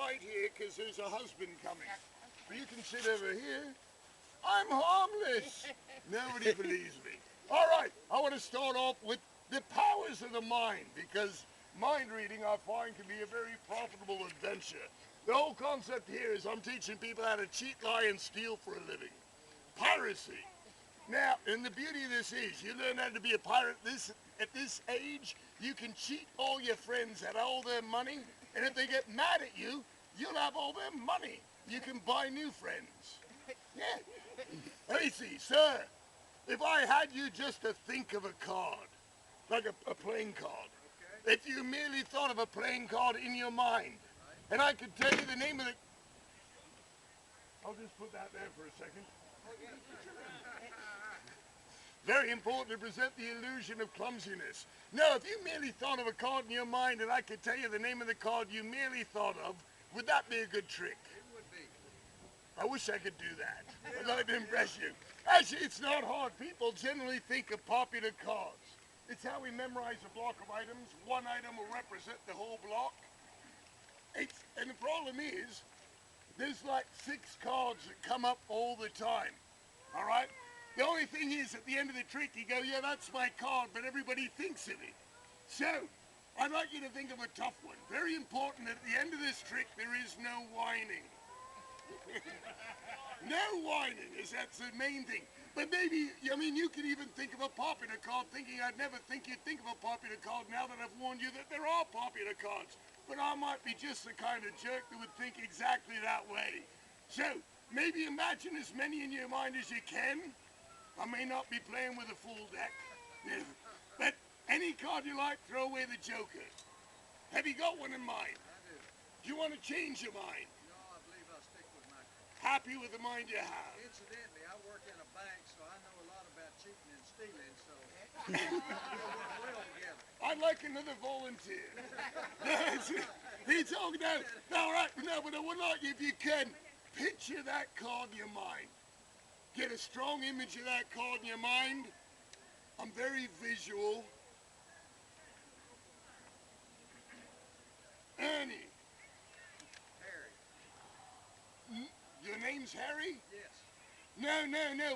right here because there's a husband coming. You can sit over here. I'm harmless. Nobody believes me. All right, I want to start off with the powers of the mind, because mind reading, I find, can be a very profitable adventure. The whole concept here is I'm teaching people how to cheat, lie, and steal for a living. Piracy. Now, and the beauty of this is, you learn how to be a pirate at this age, you can cheat all your friends out of all their money, and if they get mad at you, you'll have all their money. You can buy new friends. Yeah. Hey, see, sir, if I had you just to think of a card, like a playing card, if you merely thought of a playing card in your mind, and I could tell you the name of the... I'll just put that there for a second. Very important to present the illusion of clumsiness. No, if you merely thought of a card in your mind and I could tell you the name of the card you merely thought of, would that be a good trick? It would be. I wish I could do that. I'd like to impress you. Actually, it's not hard. People generally think of popular cards. It's how we memorize a block of items. One item will represent the whole block. And the problem is, there's like 6 cards that come up all the time. All right? The only thing is, at the end of the trick, you go, yeah, that's my card, but everybody thinks of it. So, I'd like you to think of a tough one. Very important, at the end of this trick, there is no whining. No whining, that's the main thing. But maybe, I mean, you could even think of a popular card, thinking I'd never think you'd think of a popular card now that I've warned you that there are popular cards. But I might be just the kind of jerk that would think exactly that way. So, maybe imagine as many in your mind as you can. I may not be playing with a full deck. Yeah. But any card you like, throw away the joker. Have you got one in mind? I do. Do you want to change your mind? No, I believe I'll stick with my card. Happy with the mind you have? Incidentally, I work in a bank, so I know a lot about cheating and stealing, so we'll work well together. I'd like another volunteer. He's talking about, all right, no, but I would like you, if you can, picture that card in your mind. Get a strong image of that card in your mind. I'm very visual. Ernie. Harry. Your name's Harry? Yes. No,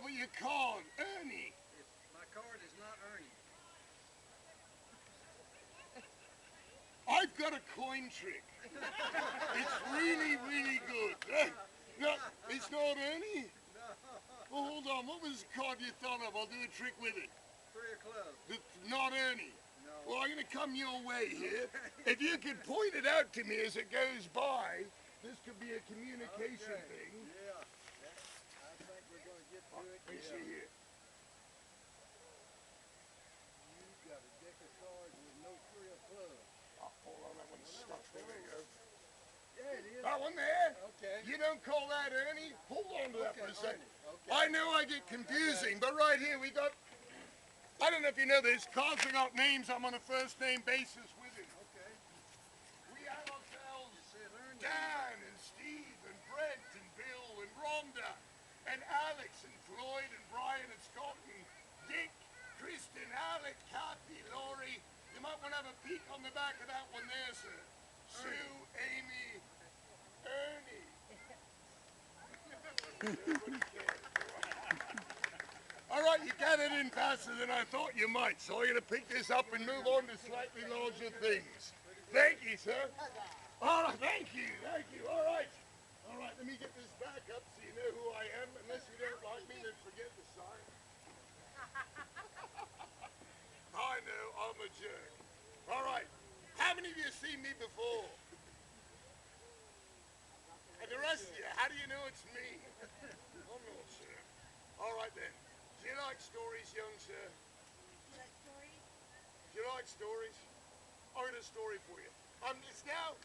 but your card, Ernie. My card is not Ernie. I've got a coin trick. It's really, really good. No, it's not Ernie? No. Well, hold on. What was the card you thought of? I'll do a trick with it. 3 of clubs. Not Ernie. No. Well, I'm going to come your way here. If you could point it out to me as it goes by, this could be a communication thing. Yeah. I think we're going to get to it. Let me see here. You've got a deck of cards with no 3 of clubs. Oh, hold on, that one's stuck. There we go. Yeah, it is. That one there? Okay. You don't call that Ernie? Hold on to that for a second. Okay. I know I get confusing, but right here we got, I don't know if you know this, cards have got names. I'm on a first name basis with him. Okay. We have ourselves You said Ernie. Dan and Steve and Brent and Bill and Rhonda and Alex and Floyd and Brian and Scott and Dick, Kristen, Alec, Kathy, Laurie. You might want to have a peek on the back of that one there, sir. Sue, Amy, Ernie. All right, you got it in faster than I thought you might, so I'm going to pick this up and move on to slightly larger things. Thank you, sir. All right, thank you. All right, let me get this back up so you know who I am. Unless you don't like me, then forget the sign. I know, I'm a jerk. All right, how many of you have seen me before? And the rest of you, how do you know it's me? I'm not sure. All right then. Do you like stories, young sir? You like stories? Do you like stories? I've got a story for you. It's now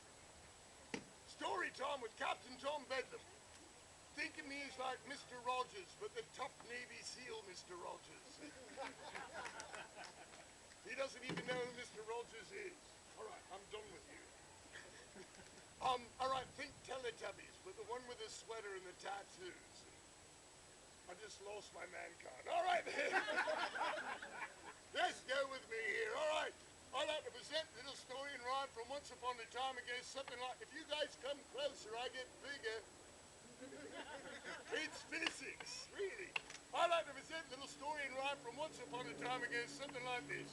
story time with Captain Tom Bedlam. Think of me as like Mr. Rogers, but the tough Navy SEAL Mr. Rogers. He doesn't even know who Mr. Rogers is. All right, I'm done with you. All right, think Teletubbies, but the one with the sweater and the tattoos. I just lost my man card. All right, then. Let's go with me here. All right. I'd like to present a little story and rhyme from once upon a time against something like, if you guys come closer, I get bigger. It's physics, really. I'd like to present a little story and rhyme from once upon a time against something like this.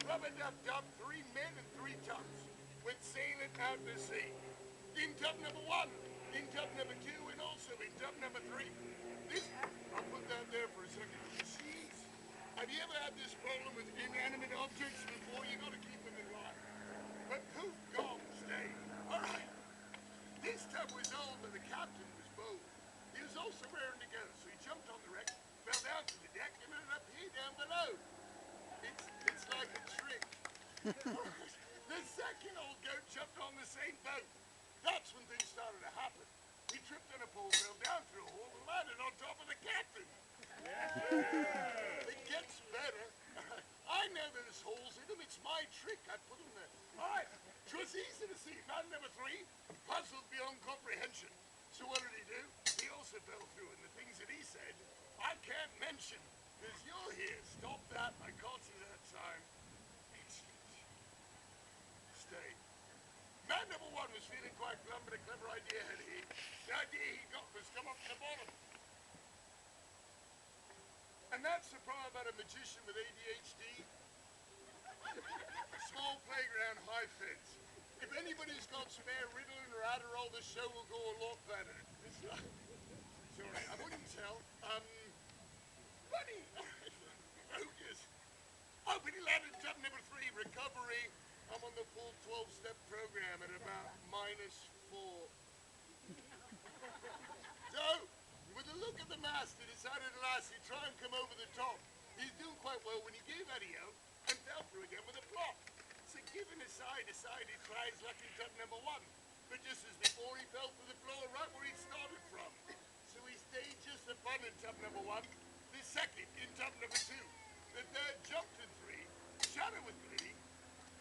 Rub-a-dub-dub, 3 men and 3 tubs went sailing out to sea. In tub number 1, in tub number 2, and also in tub number 3. This, I'll put that there for a second. Jeez. Have you ever had this problem with inanimate objects before? You gotta keep them in line. But poof, gone, stay. Alright. This tub was old, but the captain was bold. He was also raring to go, so he jumped on the wreck, fell down to the deck, and ended up here down below. It's like a trick. The second old goat jumped on the same boat. That's when things started to happen. He tripped on a pole, fell down through a hole, and landed on top of the captain. It gets better. I know there's holes in them. It's my trick. I put them there. All right. 'Twas easy to see. Man number 3, puzzled beyond comprehension. So what did he do? He also fell through, and the things that he said, I can't mention, because you're here. Stop that. I caught you that time. Excellent. Stay. Man number 1 was feeling quite glum, but a clever idea had he. The idea he got was come up to the bottom. And that's the problem about a magician with ADHD. Small playground, high fence. If anybody's got some air Ritalin or Adderall, the show will go a lot better. Sorry, I wouldn't tell. Buddy! Focus. Oh, but he landed tub number 3, recovery. I'm on the full 12-step program at about -4. So, with a look at the mast, he decided at last he'd try and come over the top. He's doing quite well when he gave Eddie out and fell through again with a plop. So giving a side, he tries luck in tub number 1. But just as before, he fell through the floor right where he started from. So he stayed just as fun in tub number 1, the second in tub number 2, the third jumped in 3, shot it with Glee,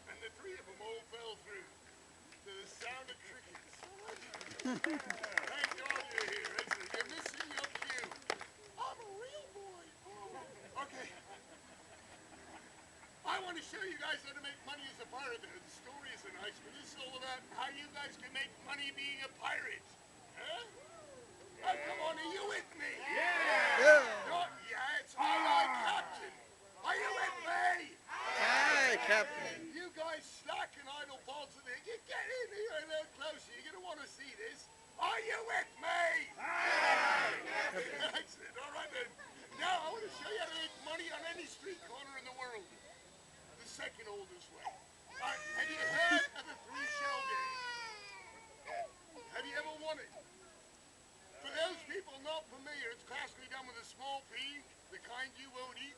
and the 3 of them all fell through to the sound of crickets. Thank God you're here, isn't it? You're missing your cue. I'm a real boy. Oh. Okay. I want to show you guys how to make money as a pirate. The story isn't nice, but this is all about how you guys can make money being a pirate. Huh? Oh, come on, are you with me? Yeah, it's all right, Captain. Are you with me? Aye, Captain. You guys slack and idle balls of the... You get in here a little closer. You're going to want to see this. Are you with me? Excellent. All right, then. Now, I want to show you how to make money on any street corner in the world. The second oldest way. All right, have you heard of the 3-shell game? Have you ever won it? For those people not familiar, it's classically done with a small pea, the kind you won't eat,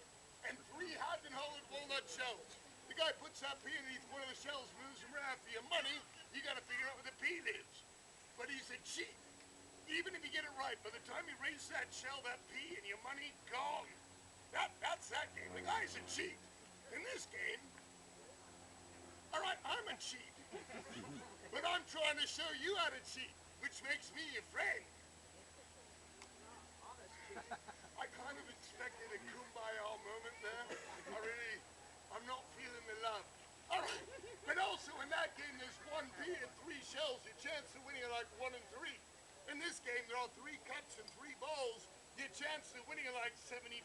and 3 hot-and-hollowed walnut shells. The guy puts that pea underneath one of the shells, moves them around. For your money, you got to figure out where the pea lives. But he's a cheat. Even if you get it right, by the time you raise that shell, that pea, and your money gone. That's that game. The guy's a cheat. In this game, all right, I'm a cheat. But I'm trying to show you how to cheat, which makes me your friend. I kind of expected a kumbaya moment there. I'm not feeling the love. All right, but also in that game, there's 1 pea and 3 shells. Your chance of winning are like 1 in 3. In this game, there are 3 cups and 3 balls. Your chance of winning are like 75%.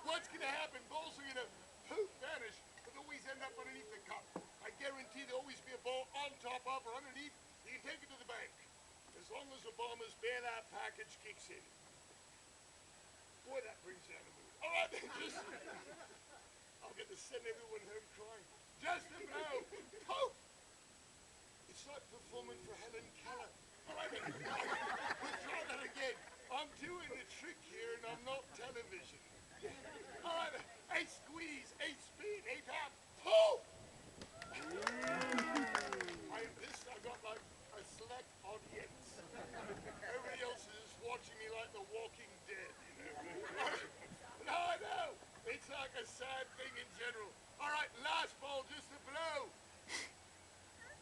What's going to happen? Balls are going to poof, vanish, but always end up underneath the cup. I guarantee there'll always be a ball on top of or underneath. You can take it to the bank. As long as the bombers bear that package kicks in. Boy, that brings down the mood. All right, then, just... I'll get to send everyone home crying. Just a blow. Poof! It's like performing for Helen Keller. All right, then. We'll try that again. I'm doing a trick here, and I'm not television. All right, then. 8 squeeze, 8 speed, 8 tap. Poof! I got like a select audience. Everybody else is just watching me like The Walking Dead, you know. No, I know. It's like a sad thing in general. All right, last ball, just a blow.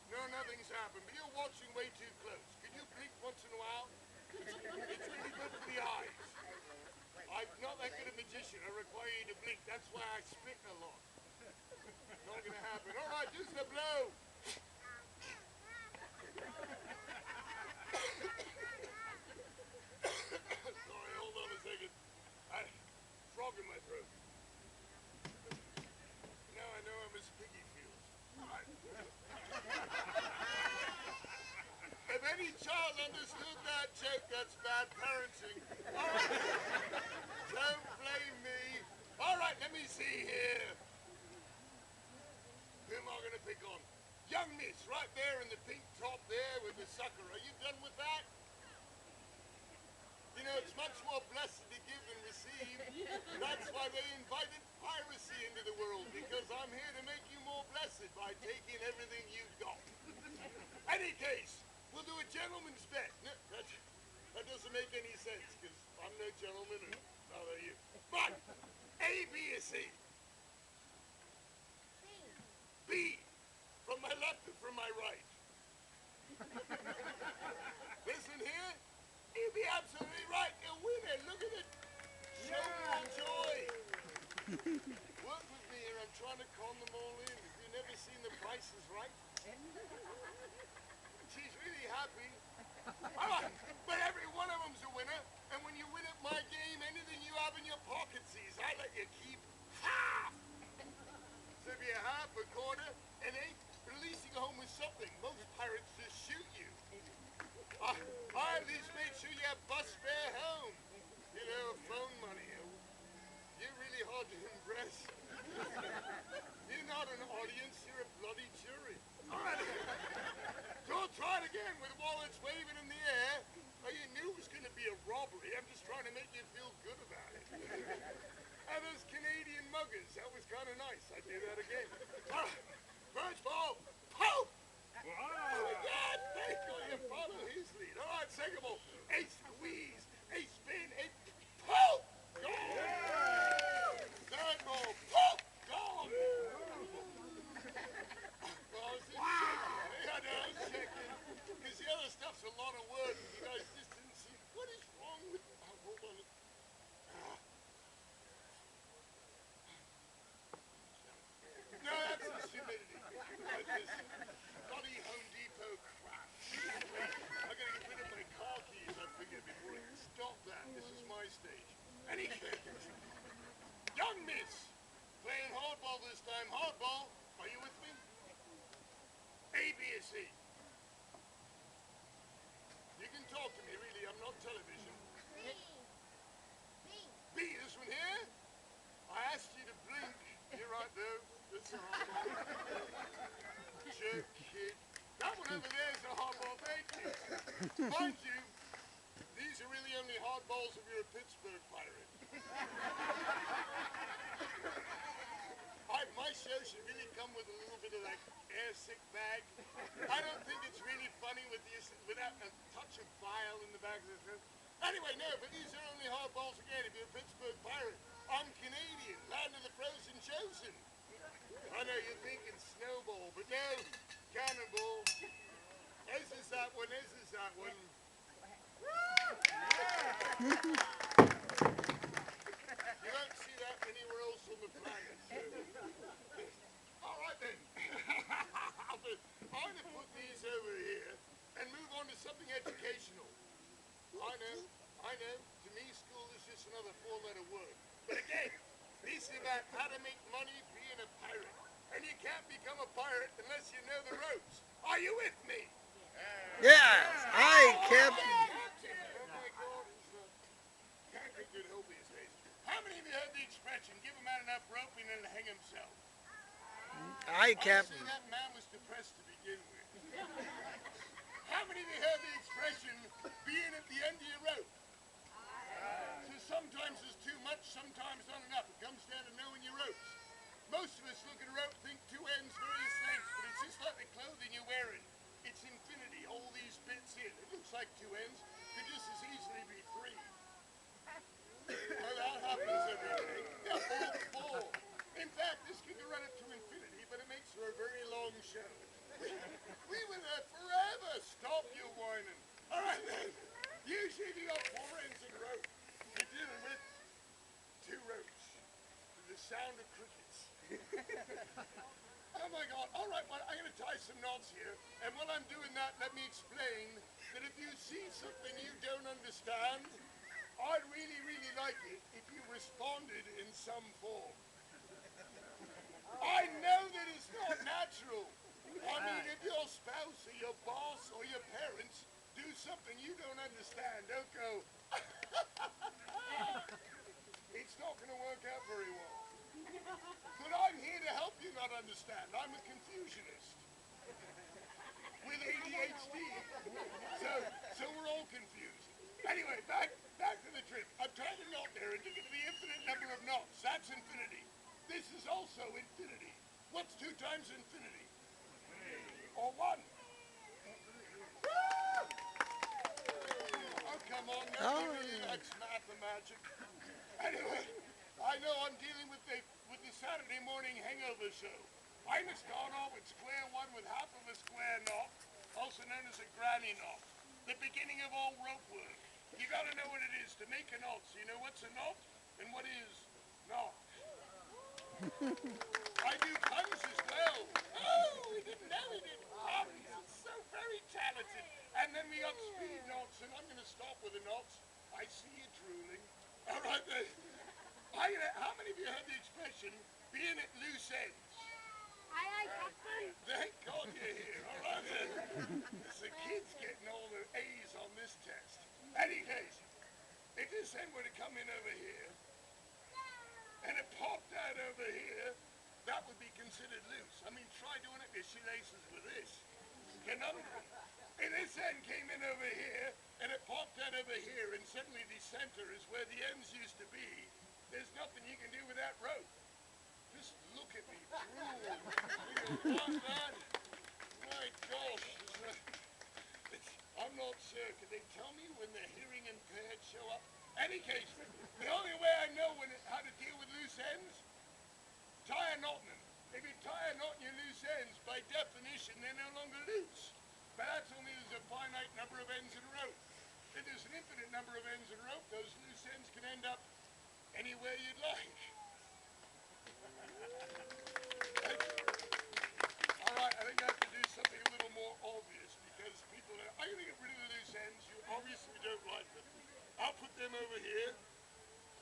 No, nothing's happened, but you're watching way too close. Can you blink once in a while? It's really good for the eyes. I'm not that good a magician. I require you to blink. That's why I spit a lot. not going to happen. All right, just a blow. Sorry, hold on a second. Frog in my throat. Now I know how Miss Piggy feels. All right. If any child understood that joke, that's bad parenting. All right. Don't blame me. All right, let me see here. Who am I going to pick on? Young Miss, right there in the pink top there with the sucker. Are you done with that? You know, it's much more blessed to give than receive. That's why they invited piracy into the world, because I'm here to make you more blessed by taking everything you've got. Any case, we'll do a gentleman's bet. No, that doesn't make any sense, because I'm no gentleman and neither are you. But, A, B, or C? B. From my left or from my right? Listen here. You'd be absolutely right. A winner. Look at it. Show more joy. Work with me here. I'm trying to con them all in. Have you never seen The Price is Right? She's really happy. All right. But every one of them's a winner. And when you win at my game, anything you have in your pocket sees, I let you keep half. So if you half, a quarter, and eight, at least you go home with something. Most pirates just shoot you. I at least made sure you have bus fare home. You know, phone money. You're really hard to impress. You're not an audience, you're a bloody jury. All right. So I'll try it again with wallets waving in the air. Oh, you knew it was going to be a robbery. I'm just trying to make you feel good about it. And those Canadian muggers, that was kind of nice. I did that again. All right. First ball, poke! Oh my God, thank God you follow his lead. All right, second ball, a squeeze, a spin, a poke! Gone! Third ball, poke! Gone! Well, I was just checking. I know, I was checking. Because the other stuff's a lot of work. You guys just didn't see. What is wrong with... Oh, hold on. No, that's the humidity. This bloody Home Depot crap. I gotta get rid of my car keys, I figured, before I stop that. This is my stage. Any case. Young Miss, playing hardball this time. Hardball, are you with me? A, B, or C? You can talk to me, really. I'm not television. B, this one here? I asked you to blink. You're right, though. That's a hardball. Jerk kid. That one over there is a hardball, thank you. Mind you, these are really only hardballs if you're a Pittsburgh pirate. My show should really come with a little bit of that air sick bag. I don't think it's really funny without a touch of bile in the back of the throat. Anyway, no, but these are only hardballs again if you're a Pittsburgh pirate. I'm Canadian, land of the frozen chosen. I know you're thinking snowball, but no, cannonball. This is that one, this is that one. You won't see that anywhere else on the planet. All right then. I'm going to put these over here and move on to something educational. I know. To me, school is just another four-letter word. But again, this is about how to make money being a pirate. And you can't become a pirate unless you know the ropes. Are you with me? Yes, aye, Captain. Oh my God, Captain could help these days. How many of you heard the expression, give a man enough rope and he'll hang himself? Aye, Captain. Honestly, that man was depressed to begin with. How many of you heard the expression, being at the end of your rope? So sometimes there's too much, sometimes not enough. It comes down to knowing your ropes. Most of us look at a rope, think two ends, various lengths, but it's just like the clothing you're wearing. It's infinity, all these bits in. It looks like two ends, could just as easily be three. Well, that happens every day. Four. In fact, this can go right up to infinity, but it makes for a very long show. We were there forever. Stop your whining. All right, then. Usually if you got four ends in a rope, you're dealing with two ropes. To the sound of crickets. Oh my God. All right, well, I'm going to tie some knots here. And while I'm doing that, let me explain that if you see something you don't understand, I'd really, really like it if you responded in some form. I know that it's not natural. I mean, if your spouse or your boss or your parents do something you don't understand, don't go, it's not going to work out very well. But I'm here to help you not understand. I'm a Confucianist with ADHD. So we're all confused. Anyway, back to the trip. I'm trying to knot there and you get the infinite number of knots. That's infinity. This is also infinity. What's 2 times infinity? Or 1? Oh, come on. That's math and magic. Anyway, I know I'm dealing with the Saturday morning hangover show. I'm going to start off at square one with half of a square knot, also known as a granny knot. The beginning of all rope work. You got to know what it is to make a knot. So you know what's a knot and what is knot. I do puns as well. Oh, we didn't know we did puns. It's so very talented. And then we got speed knots, and I'm going to stop with the knots. I see you drooling. All right then. How many of you heard the expression, being at loose ends? Aye, Captain. Thank God you're here. All right then. It's the kids getting all the A's on this test. Any case, if this end were to come in over here, and it popped out over here, that would be considered loose. I mean, try doing it with shoelaces with this. Conundrum. And this end came in over here, and it popped out over here, and suddenly the center is where the ends used to be. There's nothing you can do with that rope. Just look at me, drool. You want that? My gosh. I'm not sure. Can they tell me when the hearing impaired show up? Any case, the only way I know how to deal with loose ends, tie a knot in them. If you tie a knot in your loose ends, by definition, they're no longer loose. But that's only there's a finite number of ends in a rope. If there's an infinite number of ends in a rope, those loose ends can end up anywhere you'd like. All right, I think I have to do something a little more obvious because people are going to get rid of the loose ends. You obviously don't like them. I'll put them over here.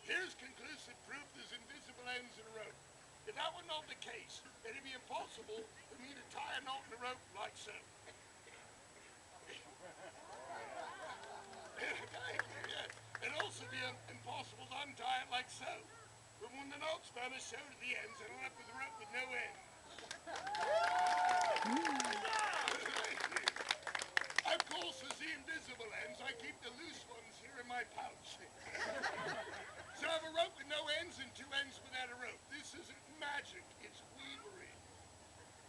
Here's conclusive proof there's invisible ends in a rope. If that were not the case, it'd be impossible for me to tie a knot in a rope like so. It'd also be impossible to untie it like so. But when the knot's done, it's sewn to the ends, and I'm left with a rope with no ends. Of course, as the invisible ends, I keep the loose ones here in my pouch. So I have a rope with no ends and 2 ends without a rope. This isn't magic, it's weavery.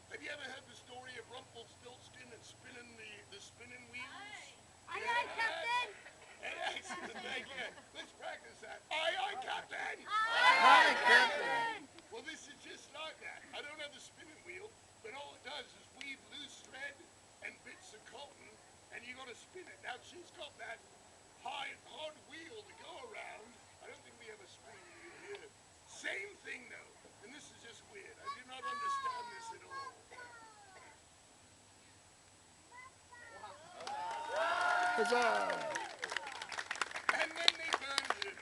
Have you ever heard the story of Rumpelstiltskin and spinning the spinning wheels? Aye, Captain. Excellent, thank you. Let's practice that. Aye, Captain. Aye, Captain. Well, this is just like that. I don't have the spinning wheel, but all it does is weave loose thread and bits of cotton, and you got to spin it. Now, she's got that hard wheel to go around. I don't think we have a spinning wheel here. Same thing, though, and this is just weird. I do not understand this at all. Huzzah! And then they burned it.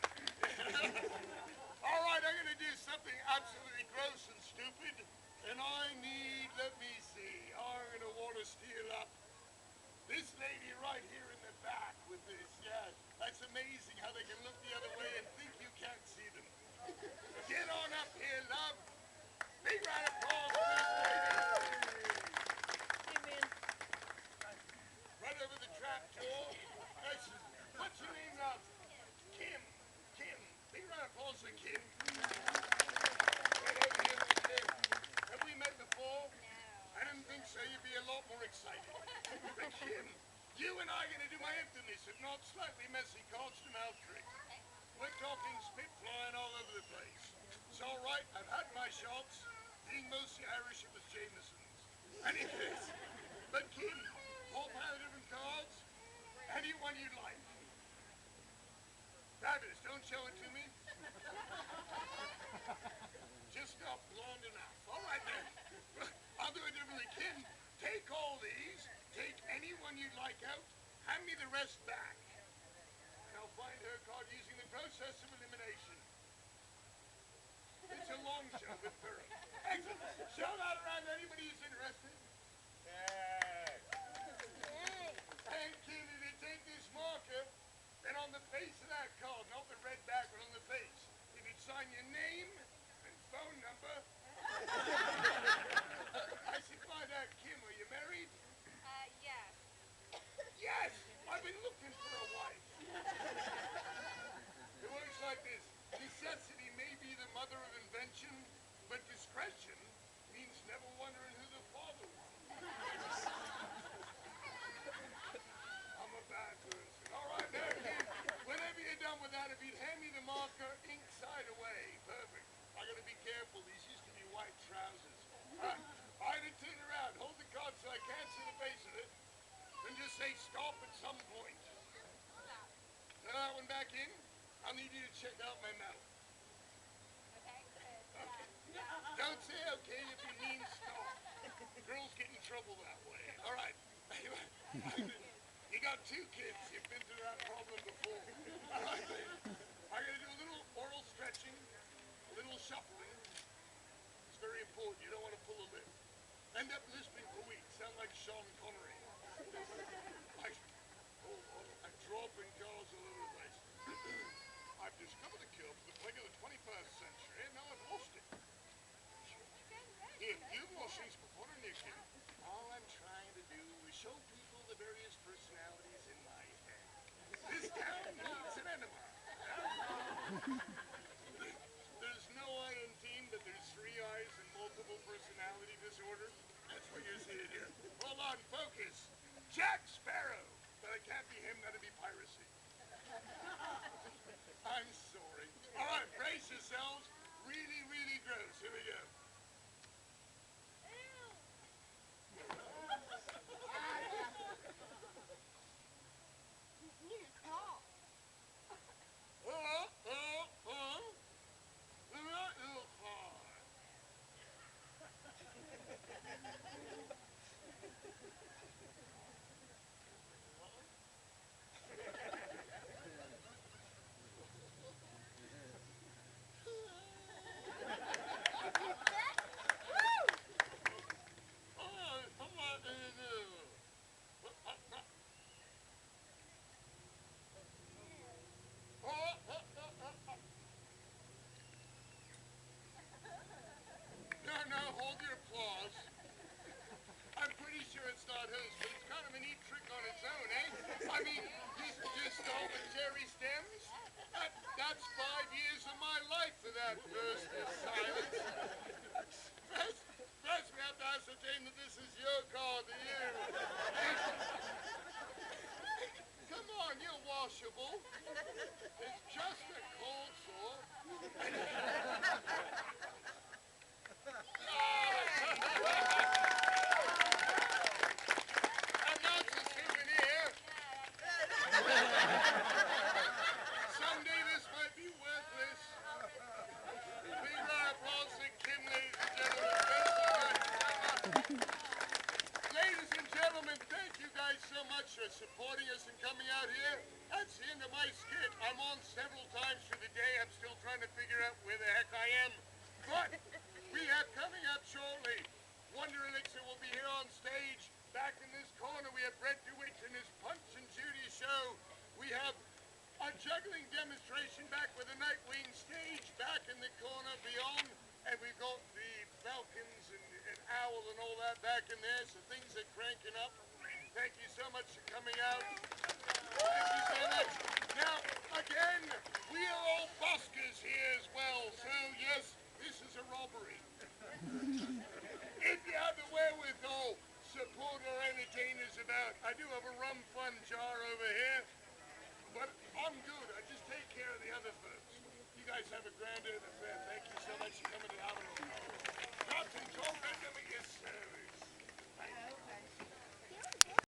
All right, I'm going to do something absolutely gross and stupid, and let me see, I'm going to want to steal up this lady right here in the back with this. Yeah, that's amazing how they can look the other way and think you can't see them. Get on up here, love. Big round of applause for this lady. Amen. Right over the trap door. What's your name, love? Kim. Kim. Big round of applause for Kim. Right over here with Kim. Have we met before? No. I didn't think so. You'd be a lot more excited. But Kim, you and I are going to do my infamous, if not slightly messy, cards-to-mouth trick. We're talking spit flying all over the place. It's all right. I've had my shots. Being mostly Irish, it was Jameson's. Anyways, but Kim, whole pile of different cards. Any one you'd like. Fabulous. Don't show it to me. Just not blonde enough. All right then. Kim, take all these, take anyone you'd like out, hand me the rest back. And I'll find her card using the process of elimination. It's a long shot, but thorough. Excellent. Show that around to anybody who's interested. And Kim, if you take this marker, then on the face of that card, not the red back, but on the face, if you'd sign your name and phone number. I should find out, Kim, are you married? Yes. Yes! I've been looking for a wife. It works like this. Necessity may be the mother of invention, but discretion means never wondering who the father was. I'm a bad person. All right, there, Kim. Whenever you're done with that, if you'd hand me the marker, ink side away. Perfect. I gotta be careful. These used to be white trousers. I had to turn around, hold the card so I can't see the face of it, then just say stop at some point. Now that one back in, I'll need you to check out my mouth. Okay. Don't say okay if you mean stop. Girls get in trouble that way. All right. You got 2 kids. You've been through that problem before. All right, baby. I'm going to do a little oral stretching, a little shuffling. It's very important. You don't want to pull a lip. End up lisping for weeks. Sound like Sean Connery. I'm dropping cars all over the place. I've discovered a cure for the plague of the 21st century, and now I've lost it. Here, you've lost things before, didn't you, kid? All I'm trying to do is show people the various personalities in my head. This town needs an enema. There's no I in team, but there's 3 I's and multiple personality disorder. That's what you're seeing here. Hold on, focus. Jack-Sparrow. But it can't be him, that'd be piracy. I'm sorry. All right, brace yourselves. Really, really gross. Here we go. It's just a cold sore. And that's a souvenir. Someday this might be worthless. Big round of applause to Kim, ladies and gentlemen. Ladies and gentlemen, thank you guys so much for supporting us and coming out here. That's the end of my skit. I'm on several times through the day. I'm still trying to figure out where the heck I am. But we have coming up shortly. Wonder Elixir will be here on stage. Back in this corner, we have Brett DeWitt and his Punch and Judy show. We have a juggling demonstration back with the Nightwing stage back in the corner beyond. And we've got the Falcons and Owl and all that back in there. So things are cranking up. Thank you so much for coming out. Thank you so much. Now, again, we are all buskers here as well. So, yes, this is a robbery. If you have the wherewithal, support our entertainers about. I do have a rum fun jar over here, but I'm good. I just take care of the other folks. You guys have a grand affair. Thank you so much for coming to Avalon. Captain Tom Benjamin, yes, sir.